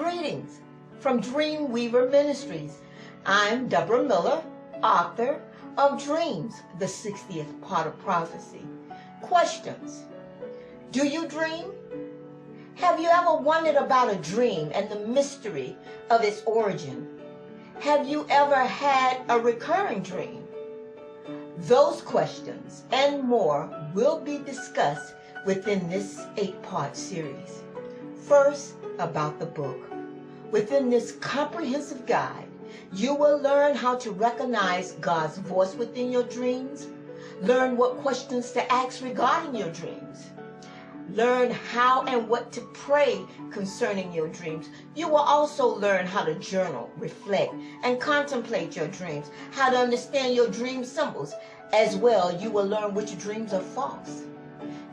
Greetings from Dreamweaver Ministries. I'm Deborah Miller, author of Dreams, the 60th Part of Prophecy. Questions. Do you dream? Have you ever wondered about a dream and the mystery of its origin? Have you ever had a recurring dream? Those questions and more will be discussed within this 8-part series. First, about the book. Within this comprehensive guide, you will learn how to recognize God's voice within your dreams, learn what questions to ask regarding your dreams, learn how and what to pray concerning your dreams. You will also learn how to journal, reflect, and contemplate your dreams, how to understand your dream symbols. As well, you will learn which dreams are false.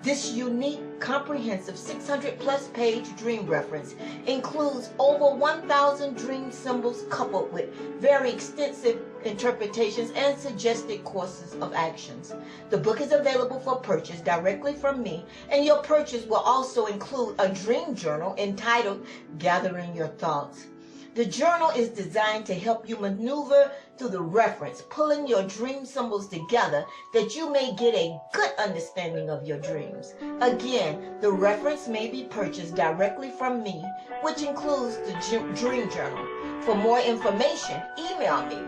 This unique, comprehensive 600-plus page dream reference includes over 1,000 dream symbols coupled with very extensive interpretations and suggested courses of actions. The book is available for purchase directly from me, and your purchase will also include a dream journal entitled Gathering Your Thoughts. The journal is designed to help you maneuver through the reference, pulling your dream symbols together that you may get a good understanding of your dreams. Again, the reference may be purchased directly from me, which includes the dream journal. For more information, email me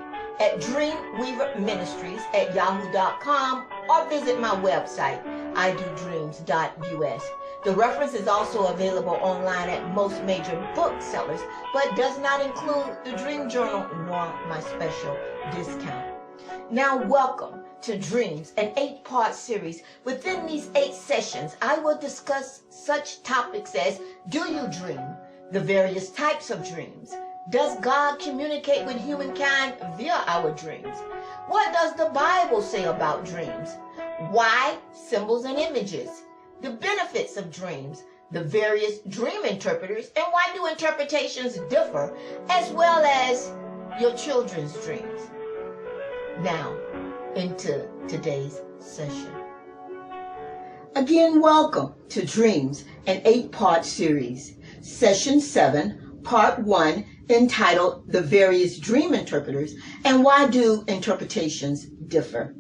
at dreamweaverministries@yahoo.com or visit my website, idodreams.us. The reference is also available online at most major booksellers, but does not include the Dream Journal nor my special discount. Now, welcome to Dreams, an 8-part series. Within these 8 sessions, I will discuss such topics as: do you dream? The various types of dreams. Does God communicate with humankind via our dreams? What does the Bible say about dreams? Why symbols and images? The benefits of dreams, the various dream interpreters, and why do interpretations differ, as well as your children's dreams. Now, into today's session. Again, welcome to Dreams, an 8-part series, Session 7, Part 1, entitled The Various Dream Interpreters and Why Do Interpretations Differ.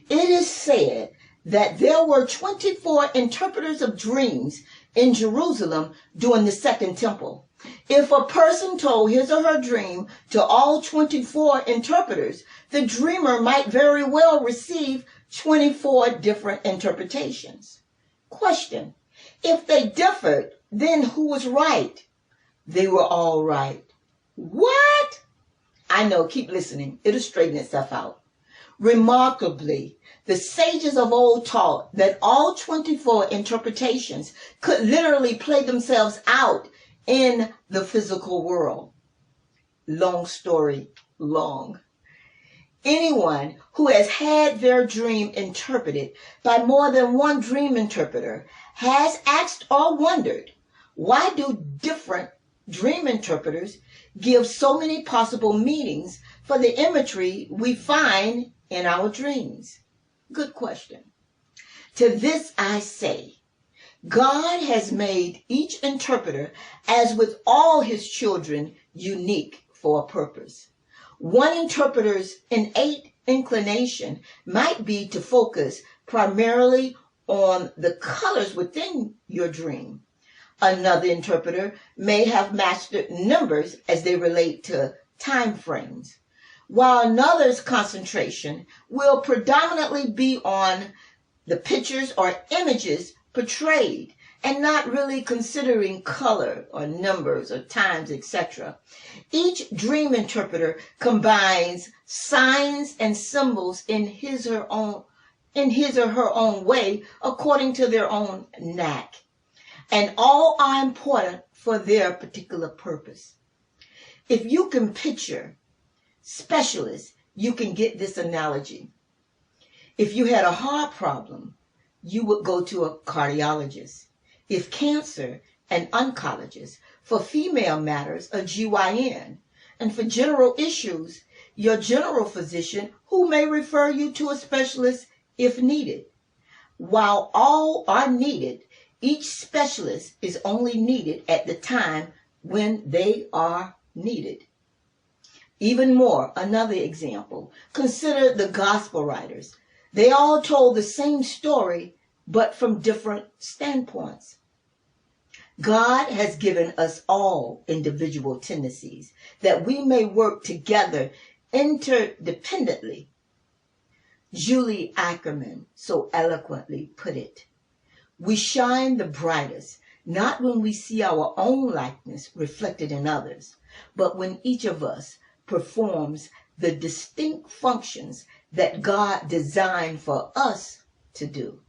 It is said that there were 24 interpreters of dreams in Jerusalem during the Second Temple. If a person told his or her dream to all 24 interpreters, the dreamer might very well receive 24 different interpretations. Question: if they differed, then who was right? They were all right. What? I know, keep listening. It'll straighten itself out. Remarkably, the sages of old taught that all 24 interpretations could literally play themselves out in the physical world. Long story long. Anyone who has had their dream interpreted by more than one dream interpreter has asked or wondered, why do different dream interpreters give so many possible meanings for the imagery we find in our dreams? Good question. To this I say, God has made each interpreter, as with all his children, unique for a purpose. One interpreter's innate inclination might be to focus primarily on the colors within your dream. Another interpreter may have mastered numbers as they relate to time frames, while another's concentration will predominantly be on the pictures or images portrayed and not really considering color or numbers or times, etc. Each dream interpreter combines signs and symbols in his or her own way according to their own knack, and all are important for their particular purpose. If you can picture specialists, you can get this analogy. If you had a heart problem, you would go to a cardiologist. If cancer, an oncologist. For female matters, a GYN. And for general issues, your general physician, who may refer you to a specialist if needed. While all are needed, each specialist is only needed at the time when they are needed. Even more, another example, consider the gospel writers. They all told the same story, but from different standpoints. God has given us all individual tendencies that we may work together interdependently. Julie Ackerman so eloquently put it. We shine the brightest, not when we see our own likeness reflected in others, but when each of us performs the distinct functions that God designed for us to do.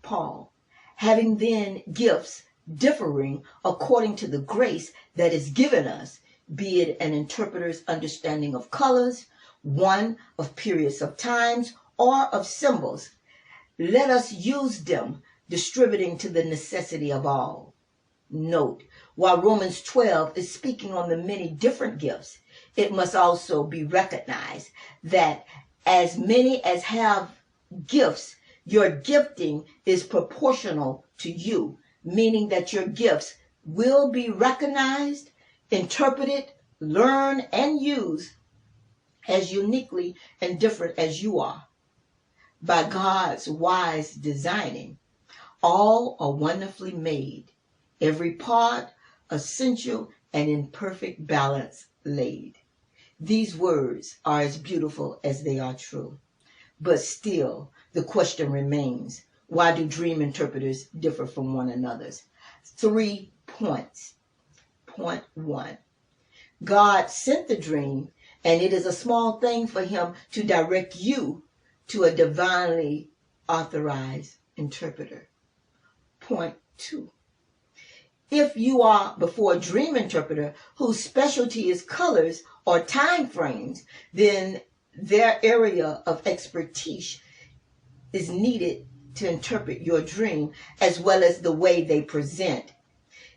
Paul, having then gifts differing according to the grace that is given us, be it an interpreter's understanding of colors, one of periods of times, or of symbols, let us use them, distributing to the necessity of all. Note, while Romans 12 is speaking on the many different gifts, it must also be recognized that as many as have gifts, your gifting is proportional to you, meaning that your gifts will be recognized, interpreted, learned, and used as uniquely and different as you are. By God's wise designing, all are wonderfully made, every part essential and in perfect balance laid. These words are as beautiful as they are true. But still, the question remains, why do dream interpreters differ from one another? 3 points. Point 1. God sent the dream, and it is a small thing for him to direct you to a divinely authorized interpreter. Point 2. If you are before a dream interpreter whose specialty is colors or time frames, then their area of expertise is needed to interpret your dream as well as the way they present.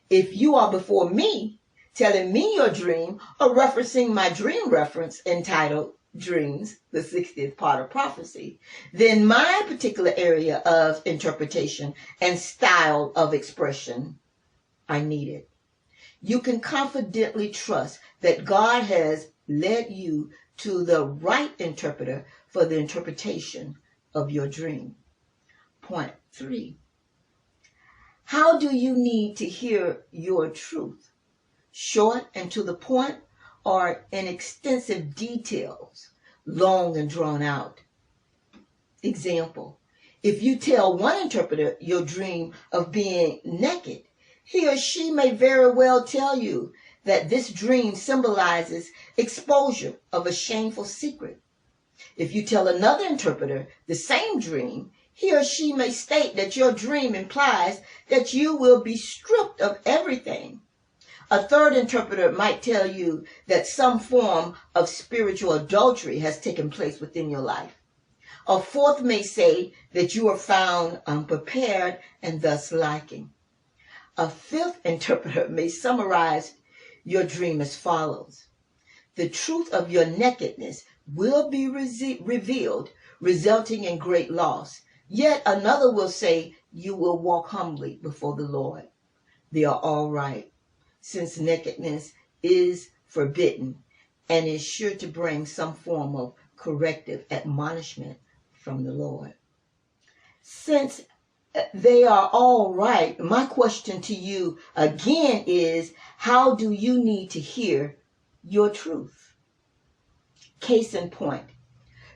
If you are before me, telling me your dream or referencing my dream reference entitled Dreams, the 60th part of prophecy, then my particular area of interpretation and style of expression are needed. You can confidently trust that God has led you to the right interpreter for the interpretation of your dream. Point 3. How do you need to hear your truth? Short and to the point, or in extensive details, long and drawn out? Example, if you tell one interpreter your dream of being naked, he or she may very well tell you that this dream symbolizes exposure of a shameful secret. If you tell another interpreter the same dream, he or she may state that your dream implies that you will be stripped of everything. A third interpreter might tell you that some form of spiritual adultery has taken place within your life. A fourth may say that you are found unprepared and thus lacking. A fifth interpreter may summarize your dream as follows. The truth of your nakedness will be revealed, resulting in great loss. Yet another will say you will walk humbly before the Lord. They are all right, since nakedness is forbidden and is sure to bring some form of corrective admonishment from the Lord. Since they are all right, my question to you again is, how do you need to hear your truth? Case in point,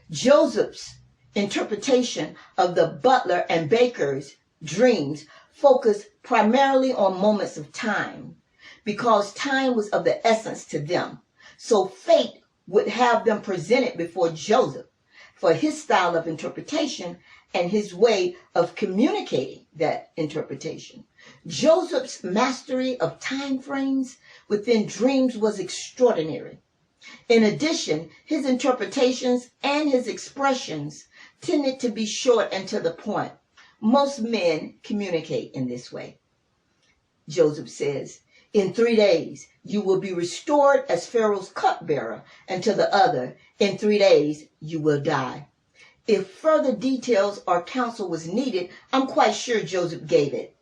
Joseph's interpretation of the butler and baker's dreams focused primarily on moments of time, because time was of the essence to them. So fate would have them presented before Joseph for his style of interpretation and his way of communicating that interpretation. Joseph's mastery of time frames within dreams was extraordinary. In addition, his interpretations and his expressions tended to be short and to the point. Most men communicate in this way. Joseph says, in 3 days, you will be restored as Pharaoh's cupbearer, and to the other, in 3 days, you will die. If further details or counsel was needed, I'm quite sure Joseph gave it.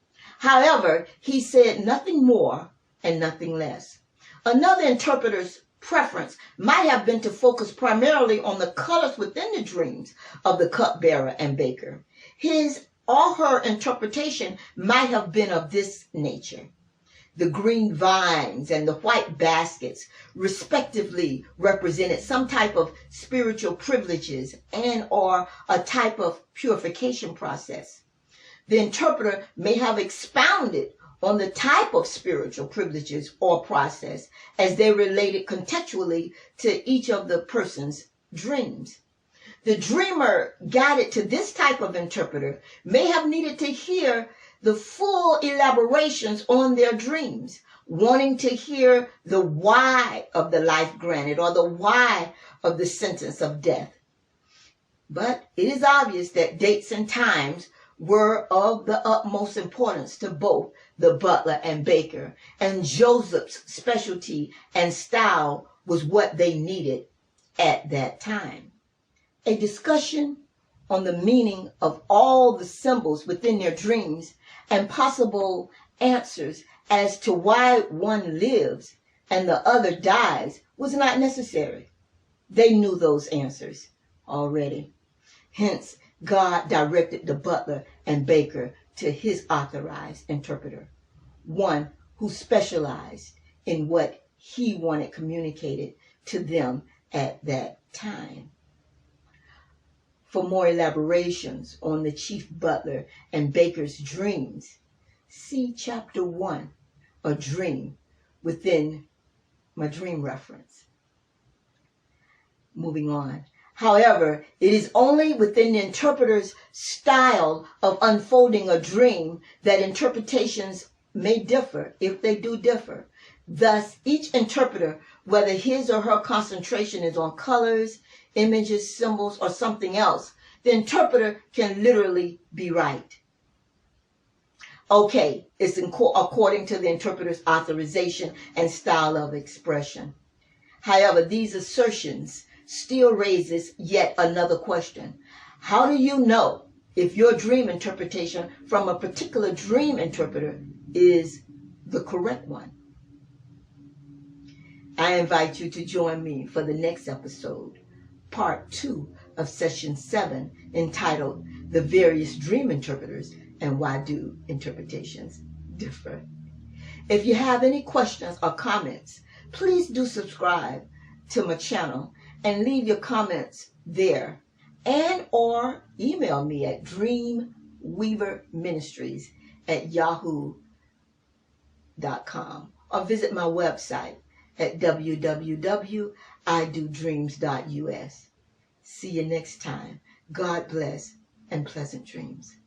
However, he said nothing more and nothing less. Another interpreter's preference might have been to focus primarily on the colors within the dreams of the cupbearer and baker. His or her interpretation might have been of this nature. The green vines and the white baskets respectively represented some type of spiritual privileges and or a type of purification process. The interpreter may have expounded on the type of spiritual privileges or process as they related contextually to each of the person's dreams. The dreamer guided to this type of interpreter may have needed to hear the full elaborations on their dreams, wanting to hear the why of the life granted or the why of the sentence of death. But it is obvious that dates and times were of the utmost importance to both the butler and baker, and Joseph's specialty and style was what they needed at that time. A discussion on the meaning of all the symbols within their dreams and possible answers as to why one lives and the other dies was not necessary. They knew those answers already. Hence, God directed the butler and baker to his authorized interpreter, one who specialized in what he wanted communicated to them at that time. For more elaborations on the chief butler and baker's dreams, see Chapter 1, A Dream, within my dream reference. Moving on. However, it is only within the interpreter's style of unfolding a dream that interpretations may differ, if they do differ. Thus, each interpreter, whether his or her concentration is on colors, images, symbols, or something else, the interpreter can literally be right. Okay, it's according to the interpreter's authorization and style of expression. However, these assertions still raises yet another question. How do you know if your dream interpretation from a particular dream interpreter is the correct one? I invite you to join me for the next episode, Part 2 of Session 7, entitled The Various Dream Interpreters and Why Do Interpretations Differ? If you have any questions or comments, please do subscribe to my channel and leave your comments there, and or email me at dreamweaverministries@yahoo.com or visit my website at www.idodreams.us. See you next time. God bless and pleasant dreams.